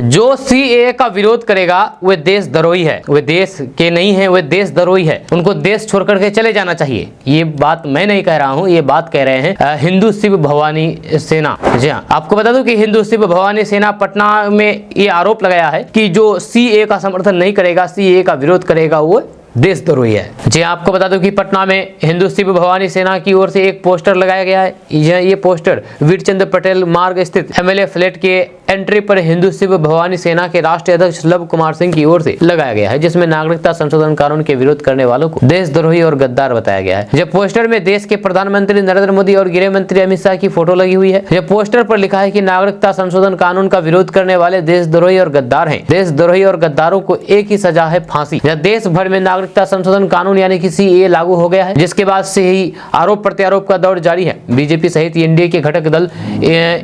जो सीएए का विरोध करेगा वे देशद्रोही है, वे देश के नहीं है, वे देशद्रोही है। उनको देश छोड़ करके चले जाना चाहिए। ये बात मैं नहीं कह रहा हूँ, ये बात कह रहे हैं हिंदू शिव भवानी सेना। जी हाँ, आपको बता दूं कि हिंदू शिव भवानी सेना पटना में ये आरोप लगाया है कि जो सीएए का समर्थन नहीं करेगा, सीएए का विरोध करेगा, वो देशद्रोही है। जी आपको बता दूं कि पटना में हिंदू शिव भवानी सेना की ओर से एक पोस्टर लगाया गया है। ये पोस्टर वीरचंद्र पटेल मार्ग स्थित एमएलए फ्लैट के एंट्री पर हिंदू शिव भवानी सेना के राष्ट्रीय अध्यक्ष लव कुमार सिंह की ओर से लगाया गया है, जिसमें नागरिकता संशोधन कानून के विरोध करने वालों को देशद्रोही और गद्दार बताया गया है। जब पोस्टर में देश के प्रधानमंत्री नरेंद्र मोदी और गृह मंत्री अमित शाह की फोटो लगी हुई है। जब पोस्टर पर लिखा है कि नागरिकता संशोधन कानून का विरोध करने वाले देशद्रोही और गद्दार हैं। देशद्रोही और गद्दारों को एक ही सजा है, फांसी। जब देश भर में नागरिकता संशोधन कानून यानी कि सीएए लागू हो गया है, जिसके बाद से ही आरोप प्रत्यारोप का दौर जारी है। बीजेपी सहित एनडीए के घटक दल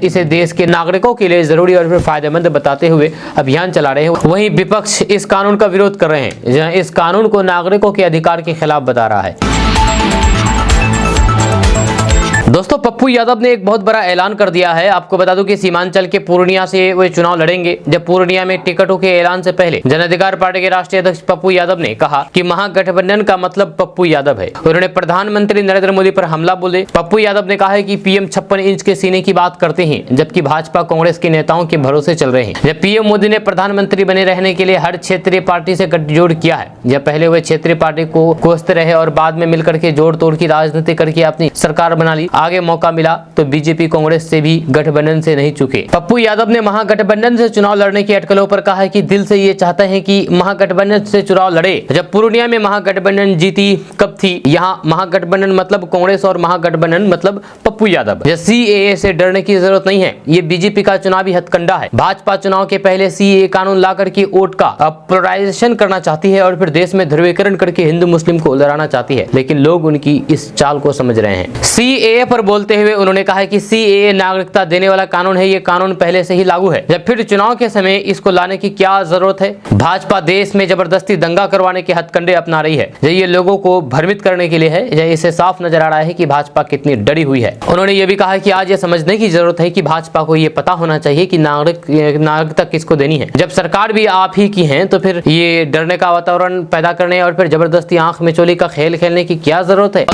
इसे देश के नागरिकों के लिए जरूरी और फिर फायदेमंद बताते हुए अभियान चला रहे हैं। वहीं विपक्ष इस कानून का विरोध कर रहे हैं, जहां इस कानून को नागरिकों के अधिकार के खिलाफ बता रहा है। दोस्तों पप्पू यादव ने एक बहुत बड़ा ऐलान कर दिया है। आपको बता दूं कि सीमांचल के पूर्णिया से वे चुनाव लड़ेंगे। जब पूर्णिया में टिकटों के ऐलान से पहले जन अधिकार पार्टी के राष्ट्रीय अध्यक्ष पप्पू यादव ने कहा कि महागठबंधन का मतलब पप्पू यादव है। उन्होंने प्रधानमंत्री नरेंद्र मोदी पर हमला बोले। पप्पू यादव ने कहा है कि पीएम 56 इंच के सीने की बात करते हैं, जबकि भाजपा कांग्रेस के नेताओं के भरोसे चल रहे हैं। जब पीएम मोदी ने प्रधानमंत्री बने रहने के लिए हर क्षेत्रीय पार्टी से गठजोड़ किया है। जब पहले वे क्षेत्रीय पार्टी को कोसते रहे और बाद में मिलकर के जोड़ तोड़ की राजनीति करके अपनी सरकार बना ली। आगे मौका मिला तो बीजेपी कांग्रेस से भी गठबंधन से नहीं चुके। पप्पू यादव ने महागठबंधन से चुनाव लड़ने की अटकलों पर कहा है कि दिल से ये चाहते हैं कि महागठबंधन से चुनाव लड़े। जब पूर्णिया में महागठबंधन जीती कब थी? यहाँ महागठबंधन मतलब कांग्रेस और महागठबंधन मतलब पप्पू यादव। सीएए से डरने की जरूरत नहीं है, ये बीजेपी का चुनावी हथकंडा है। भाजपा चुनाव के पहले सीएए कानून ला करके वोट का पोलराइजेशन करना चाहती है और फिर देश में ध्रुवीकरण करके हिंदू मुस्लिम को लड़ाना चाहती है, लेकिन लोग उनकी इस चाल को समझ रहे हैं। सीएए पर बोलते हुए उन्होंने कहा कि सीएए नागरिकता देने वाला कानून है, ये कानून पहले से ही लागू है। जब फिर चुनाव के समय इसको लाने की क्या जरूरत है? भाजपा देश में जबरदस्ती दंगा करवाने के हथकंडे अपना रही है। ये लोगों को भ्रमित करने के लिए है। इससे साफ नजर आ रहा है कि भाजपा कितनी डरी हुई है। उन्होंने ये भी कहा कि आज ये समझने की जरूरत है कि भाजपा को ये पता होना चाहिए कि नागरिकता किसको देनी है। जब सरकार भी आप ही की है तो फिर ये डरने का वातावरण पैदा करने और फिर जबरदस्ती आंख में चोली का खेल खेलने की क्या जरूरत है?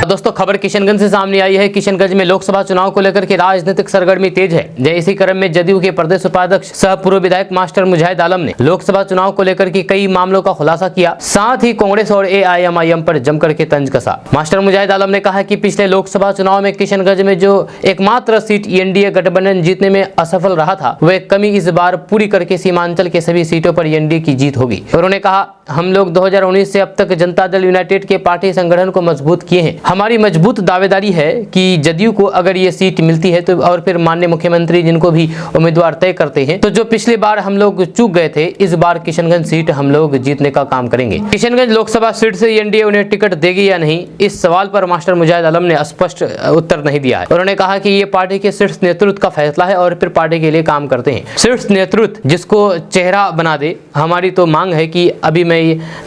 दोस्तों खबर किशनगंज से सामने आई है। किशनगंज में लोकसभा चुनाव को लेकर के राजनीतिक सरगर्मी तेज है। इसी क्रम में जदयू के प्रदेश उपाध्यक्ष सह पूर्व विधायक मास्टर मुजाहिद आलम ने लोकसभा चुनाव को लेकर के कई मामलों का खुलासा किया, साथ ही कांग्रेस और एआईएमआईएम पर जमकर के तंज कसा। मास्टर मुजाहिद आलम ने कहा कि पिछले लोकसभा चुनाव में किशनगंज में जो एकमात्र सीट एनडीए गठबंधन जीतने में असफल रहा था, वह कमी इस बार पूरी करके सीमांचल के सभी सीटों पर एनडीए की जीत होगी। उन्होंने कहा, हम लोग 2019 से अब तक जनता दल यूनाइटेड के पार्टी संगठन को मजबूत किए हैं। हमारी मजबूत दावेदारी है कि जदयू को अगर ये सीट मिलती है तो और फिर माननीय मुख्यमंत्री जिनको भी उम्मीदवार तय करते हैं, तो जो पिछली बार हम लोग चूक गए थे, इस बार किशनगंज सीट हम लोग जीतने का काम करेंगे। किशनगंज लोकसभा सीट से एनडीए उन्हें टिकट देगी या नहीं, इस सवाल पर मास्टर मुजाहिद आलम ने स्पष्ट उत्तर नहीं दिया है। उन्होंने कहा कि ये पार्टी के शीर्ष नेतृत्व का फैसला है और फिर पार्टी के लिए काम करते हैं। शीर्ष नेतृत्व जिसको चेहरा बना दे। हमारी तो मांग है कि अभी मैं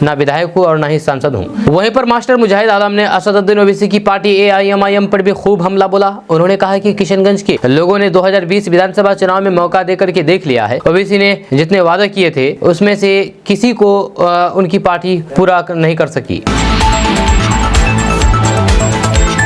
ना विधायक हूँ और ना ही सांसद हूँ। वहीं पर मास्टर मुजाहिद आलम ने असदुद्दीन ओवैसी की पार्टी एआईएमआईएम पर भी खूब हमला बोला। उन्होंने कहा कि किशनगंज के लोगों ने 2020 विधानसभा चुनाव में मौका देकर के देख लिया है। ओवैसी ने जितने वादे किए थे उसमें से किसी को उनकी पार्टी पूरा नहीं कर सकी।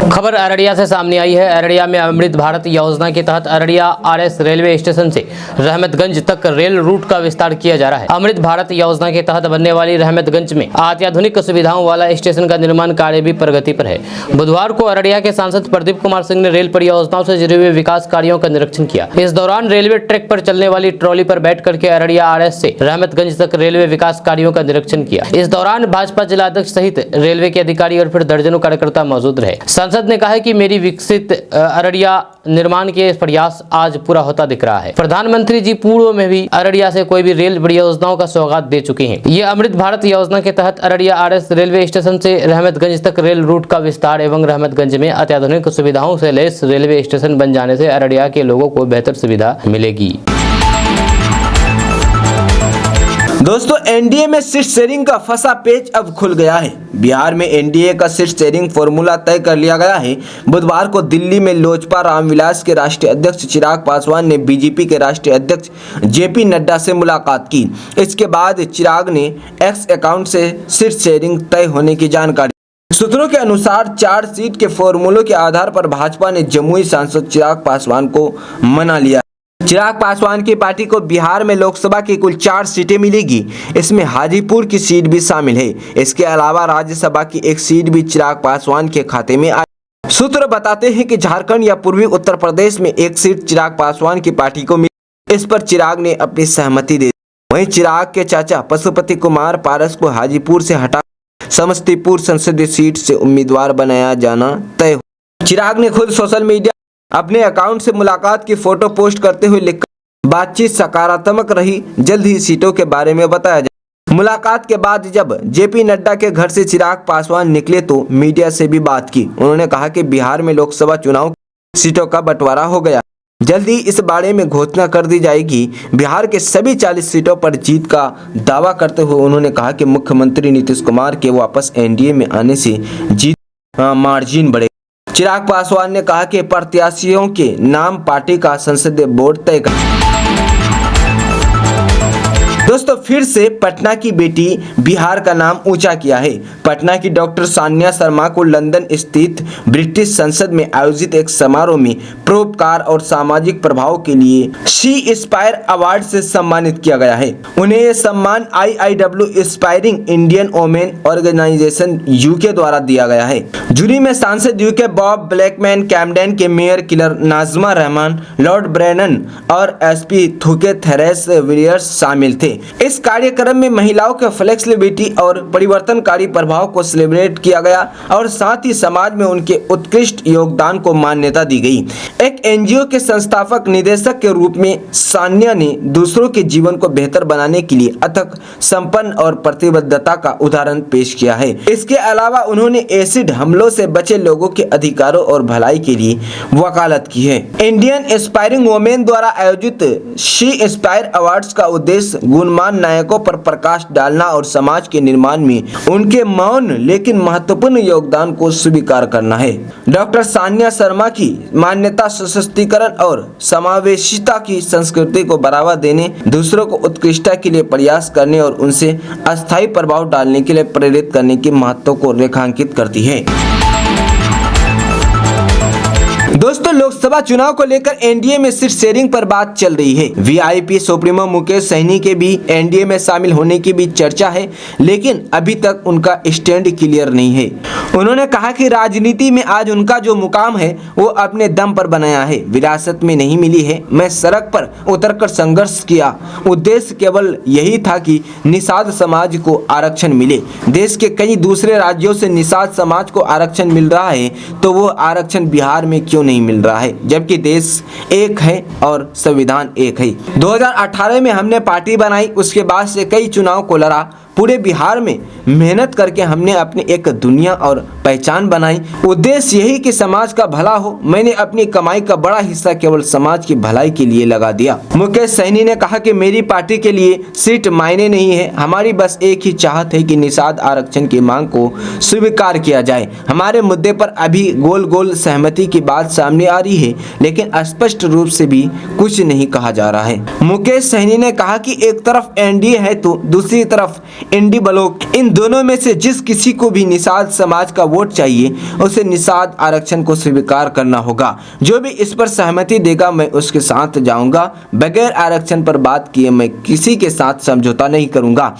खबर अररिया से सामने आई है। अररिया में अमृत भारत योजना के तहत अररिया आरएस रेलवे स्टेशन से रहमतगंज तक रेल रूट का विस्तार किया जा रहा है। अमृत भारत योजना के तहत बनने वाली रहमतगंज में अत्याधुनिक सुविधाओं वाला स्टेशन का निर्माण कार्य भी प्रगति पर है। बुधवार को अररिया के सांसद प्रदीप कुमार सिंह ने रेल परियोजनाओं से जुड़े हुए विकास कार्यों का निरीक्षण किया। इस दौरान रेलवे ट्रैक पर चलने वाली ट्रॉली पर बैठ करके अररिया आरएस से रहमतगंज तक रेलवे विकास कार्यों का निरीक्षण किया। इस दौरान भाजपा जिला अध्यक्ष सहित रेलवे के अधिकारी और फिर दर्जनों कार्यकर्ता मौजूद रहे। सांसद ने कहा है कि मेरी विकसित अररिया निर्माण के प्रयास आज पूरा होता दिख रहा है। प्रधानमंत्री जी पूर्व में भी अररिया से कोई भी रेल परियोजनाओं का सौगात दे चुके हैं। ये अमृत भारत योजना के तहत अररिया आरएस रेलवे स्टेशन से रहमतगंज तक रेल रूट का विस्तार एवं रहमतगंज में अत्याधुनिक सुविधाओं से लैस रेलवे स्टेशन बन जाने से अररिया के लोगों को बेहतर सुविधा मिलेगी। दोस्तों एनडीए में सीट शेयरिंग का फंसा पेच अब खुल गया है। बिहार में एनडीए का सीट शेयरिंग फॉर्मूला तय कर लिया गया है। बुधवार को दिल्ली में लोजपा रामविलास के राष्ट्रीय अध्यक्ष चिराग पासवान ने बीजेपी के राष्ट्रीय अध्यक्ष जेपी नड्डा से मुलाकात की। इसके बाद चिराग ने एक्स अकाउंट से सीट शेयरिंग तय होने की जानकारी। सूत्रों के अनुसार 4 सीट के फॉर्मूलों के आधार पर भाजपा ने जमुई सांसद चिराग पासवान को मना लिया। चिराग पासवान की पार्टी को बिहार में लोकसभा की कुल 4 सीटें मिलेगी। इसमें हाजीपुर की सीट भी शामिल है। इसके अलावा राज्यसभा की एक सीट भी चिराग पासवान के खाते में आई। सूत्र बताते हैं कि झारखंड या पूर्वी उत्तर प्रदेश में एक सीट चिराग पासवान की पार्टी को मिली। इस पर चिराग ने अपनी सहमति दे दी। वहीं चिराग के चाचा पशुपति कुमार पारस को हाजीपुर से हटा समस्तीपुर संसदीय सीट से उम्मीदवार बनाया जाना तय हुआ। चिराग ने खुद सोशल मीडिया अपने अकाउंट से मुलाकात की फोटो पोस्ट करते हुए लिखा, बातचीत सकारात्मक रही, जल्द ही सीटों के बारे में बताया जाए। मुलाकात के बाद जब जेपी नड्डा के घर से चिराग पासवान निकले तो मीडिया से भी बात की। उन्होंने कहा कि बिहार में लोकसभा चुनाव सीटों का बंटवारा हो गया, जल्द ही इस बारे में घोषणा कर दी जाएगी। बिहार के सभी 40 सीटों पर जीत का दावा करते हुए उन्होंने कहा कि मुख्यमंत्री नीतीश कुमार के वापस एनडीए में आने से जीत मार्जिन बढ़ेगा। चिराग पासवान ने कहा कि प्रत्याशियों के नाम पार्टी का संसदीय बोर्ड तय करेगा। दोस्तों, फिर से पटना की बेटी बिहार का नाम ऊंचा किया है। पटना की डॉक्टर सान्या शर्मा को लंदन स्थित ब्रिटिश संसद में आयोजित एक समारोह में परोपकार और सामाजिक प्रभाव के लिए शी इंस्पायर अवार्ड से सम्मानित किया गया है। उन्हें यह सम्मान IIW inspiring Indian women organization UK द्वारा दिया गया है। जूरी में सांसद यूके बॉब ब्लैकमैन, कैमडेन के मेयर किलर नाजमा रहमान, लॉर्ड ब्रेनन और SP थुके थेरेस विलियर्स शामिल थे। इस कार्यक्रम में महिलाओं के फ्लेक्सिबिलिटी और परिवर्तनकारी प्रभाव को सेलिब्रेट किया गया और साथ ही समाज में उनके उत्कृष्ट योगदान को मान्यता दी गई। एक NGO के संस्थापक निदेशक के रूप में सान्या ने दूसरों के जीवन को बेहतर बनाने के लिए अथक संपन्न और प्रतिबद्धता का उदाहरण पेश किया है। इसके अलावा उन्होंने एसिड हमलों से बचे लोगों के अधिकारों और भलाई के लिए वकालत की है। इंडियन इंस्पायरिंग वोमेन द्वारा आयोजित शी इंस्पायर अवार्ड्स का उद्देश्य गुणवान नायकों पर प्रकाश डालना और समाज के निर्माण में उनके मौन लेकिन महत्वपूर्ण योगदान को स्वीकार करना है। डॉक्टर सान्या शर्मा की मान्यता सशक्तिकरण और समावेशिता की संस्कृति को बढ़ावा देने, दूसरों को उत्कृष्टता के लिए प्रयास करने और उनसे अस्थायी प्रभाव डालने के लिए प्रेरित करने के महत्व को रेखांकित करती है। दोस्तों, लोकसभा चुनाव को लेकर एनडीए में सीट शेयरिंग पर बात चल रही है। वीआईपी सुप्रीमो मुकेश सहनी के भी एनडीए में शामिल होने की भी चर्चा है, लेकिन अभी तक उनका स्टैंड क्लियर नहीं है। उन्होंने कहा कि राजनीति में आज उनका जो मुकाम है वो अपने दम पर बनाया है, विरासत में नहीं मिली है। मैं सड़क पर उतरकर संघर्ष किया, उद्देश्य केवल यही था कि निषाद समाज को आरक्षण मिले। देश के कई दूसरे राज्यों से निषाद समाज को आरक्षण मिल रहा है, तो वो आरक्षण बिहार में क्यों नहीं मिल रहा है, जबकि देश एक है और संविधान एक है। 2018 में हमने पार्टी बनाई, उसके बाद से कई चुनाव को लड़ा। पूरे बिहार में मेहनत करके हमने अपनी एक दुनिया और पहचान बनाई। उद्देश्य यही कि समाज का भला हो। मैंने अपनी कमाई का बड़ा हिस्सा केवल समाज की भलाई के लिए लगा दिया। मुकेश सहनी ने कहा कि मेरी पार्टी के लिए सीट मायने नहीं है, हमारी बस एक ही चाहत है कि निषाद आरक्षण की मांग को स्वीकार किया जाए। हमारे मुद्दे पर अभी गोल गोल सहमति की बात सामने आ रही है, लेकिन स्पष्ट रूप से भी कुछ नहीं कहा जा रहा है। मुकेश सहनी ने कहा कि एक तरफ एनडीए है तो दूसरी तरफ इंडी ब्लॉक, इन दोनों में से जिस किसी को भी निषाद समाज का वोट चाहिए उसे निषाद आरक्षण को स्वीकार करना होगा। जो भी इस पर सहमति देगा मैं उसके साथ जाऊंगा। बगैर आरक्षण पर बात किए मैं किसी के साथ समझौता नहीं करूंगा।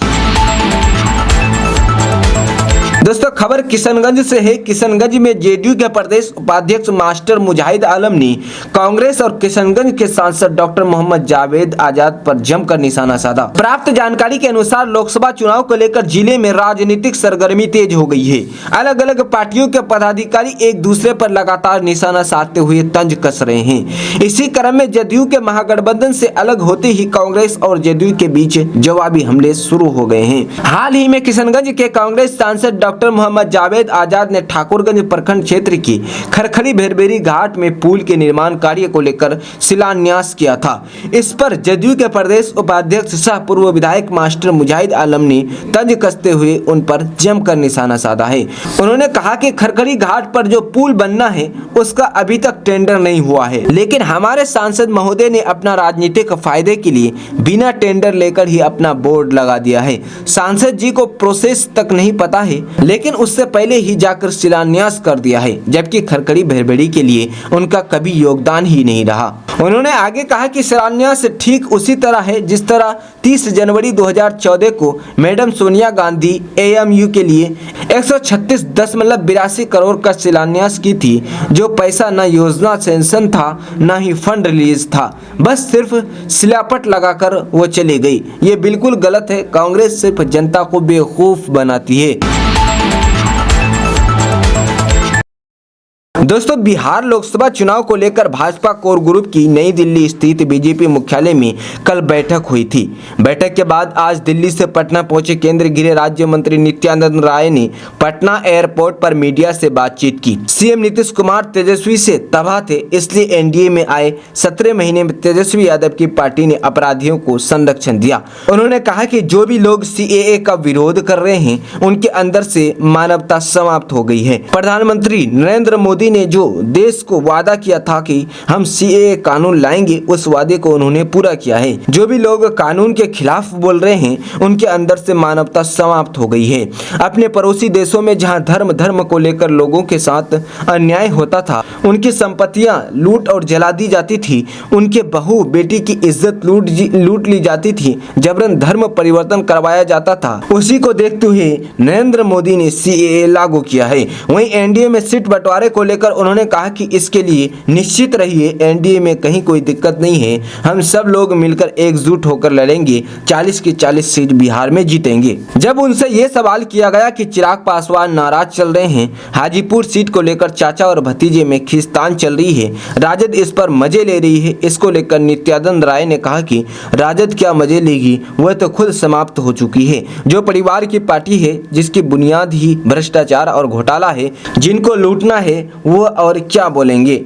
दोस्तों, खबर किशनगंज से है। किशनगंज में जेडीयू के प्रदेश उपाध्यक्ष मास्टर मुजाहिद आलम ने कांग्रेस और किशनगंज के सांसद डॉक्टर मोहम्मद जावेद आजाद पर जमकर निशाना साधा। प्राप्त जानकारी के अनुसार लोकसभा चुनाव को लेकर जिले में राजनीतिक सरगर्मी तेज हो गई है। अलग अलग पार्टियों के पदाधिकारी एक दूसरे पर लगातार निशाना साधते हुए तंज कस रहे हैं। इसी क्रम में जदयू के महागठबंधन से अलग होते ही कांग्रेस और जदयू के बीच जवाबी हमले शुरू हो गए हैं। हाल ही में किशनगंज के कांग्रेस सांसद डॉक्टर मोहम्मद जावेद आजाद ने ठाकुरगंज प्रखंड क्षेत्र की खरखड़ी भेरबेरी घाट में पुल के निर्माण कार्य को लेकर शिलान्यास किया था। इस पर जदयू के प्रदेश उपाध्यक्ष सह पूर्व विधायक मास्टर मुजाहिद आलम ने तंज कसते हुए उन पर जमकर निशाना साधा है। उन्होंने कहा कि खरखड़ी घाट पर जो पुल बनना है उसका अभी तक टेंडर नहीं हुआ है, लेकिन हमारे सांसद महोदय ने अपना राजनीतिक फायदे के लिए बिना टेंडर लेकर ही अपना बोर्ड लगा दिया है। सांसद जी को प्रोसेस तक नहीं पता है, लेकिन उससे पहले ही जाकर शिलान्यास कर दिया है, जबकि खरखड़ी भरभड़ी के लिए उनका कभी योगदान ही नहीं रहा। उन्होंने आगे कहा कि शिलान्यास ठीक उसी तरह है जिस तरह 30 जनवरी 2014 को मैडम सोनिया गांधी AMU के लिए 136.82 करोड़ का शिलान्यास की थी, जो पैसा न योजना सैंक्शन था न ही फंड रिलीज था, बस सिर्फ शिलापट लगाकर वो चली गई। ये बिल्कुल गलत है। कांग्रेस सिर्फ जनता को बेवकूफ बनाती है। दोस्तों, बिहार लोकसभा चुनाव को लेकर भाजपा कोर ग्रुप की नई दिल्ली स्थित बीजेपी मुख्यालय में कल बैठक हुई थी। बैठक के बाद आज दिल्ली से पटना पहुंचे केंद्रीय गृह राज्य मंत्री नित्यानंद राय ने पटना एयरपोर्ट पर मीडिया से बातचीत की। सीएम नीतीश कुमार तेजस्वी से तबाह थे, इसलिए एनडीए में आए 17 महीने में तेजस्वी यादव की पार्टी ने अपराधियों को संरक्षण दिया। उन्होंने कहा कि जो भी लोग CAA का विरोध कर रहे हैं, उनके अंदर से मानवता समाप्त हो गई है। प्रधानमंत्री नरेंद्र मोदी ने जो देश को वादा किया था कि हम CAA कानून लाएंगे, उस वादे को उन्होंने पूरा किया है। जो भी लोग कानून के खिलाफ बोल रहे हैं, उनके अंदर से मानवता समाप्त हो गई है। अपने पड़ोसी देशों में जहां धर्म को लेकर लोगों के साथ अन्याय होता था, उनकी संपत्तियां लूट और जला दी जाती थी, उनके बहू बेटी की इज्जत लूट ली जाती थी, जबरन धर्म परिवर्तन करवाया जाता था, उसी को देखते हुए नरेंद्र मोदी ने CAA लागू किया है। वहीं एनडीए में सीट बंटवारे को लेकर उन्होंने कहा कि इसके लिए निश्चित रहिए, एनडीए में कहीं कोई दिक्कत नहीं है, हम सब लोग मिलकर एकजुट होकर लड़ेंगे, 40 की 40 सीट बिहार में जीतेंगे। जब उनसे ये सवाल किया गया कि चिराग पासवान नाराज चल रहे हैं, हाजीपुर सीट को लेकर चाचा और भतीजे में खींचतान चल रही है, राजद इस पर मजे ले रही है, इसको लेकर नित्यानंद राय ने कहा कि राजद क्या मजे लेगी, वह तो खुद समाप्त हो चुकी है। जो परिवार की पार्टी है, जिसकी बुनियाद ही भ्रष्टाचार और घोटाला है, जिनको लूटना है, वो और क्या बोलेंगे।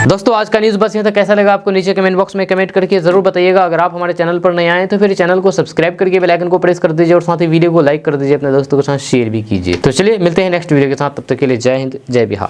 दोस्तों, आज का न्यूज़ बस यहाँ तक। कैसा लगा आपको नीचे कमेंट बॉक्स में कमेंट करके जरूर बताइएगा। अगर आप हमारे चैनल पर नए आए तो फिर चैनल को सब्सक्राइब करके बेल आइकन को प्रेस कर दीजिए और साथ ही वीडियो को लाइक कर दीजिए, अपने दोस्तों के साथ शेयर भी कीजिए। तो चलिए मिलते हैं नेक्स्ट वीडियो के साथ, तब तक के लिए जय हिंद, जय बिहार।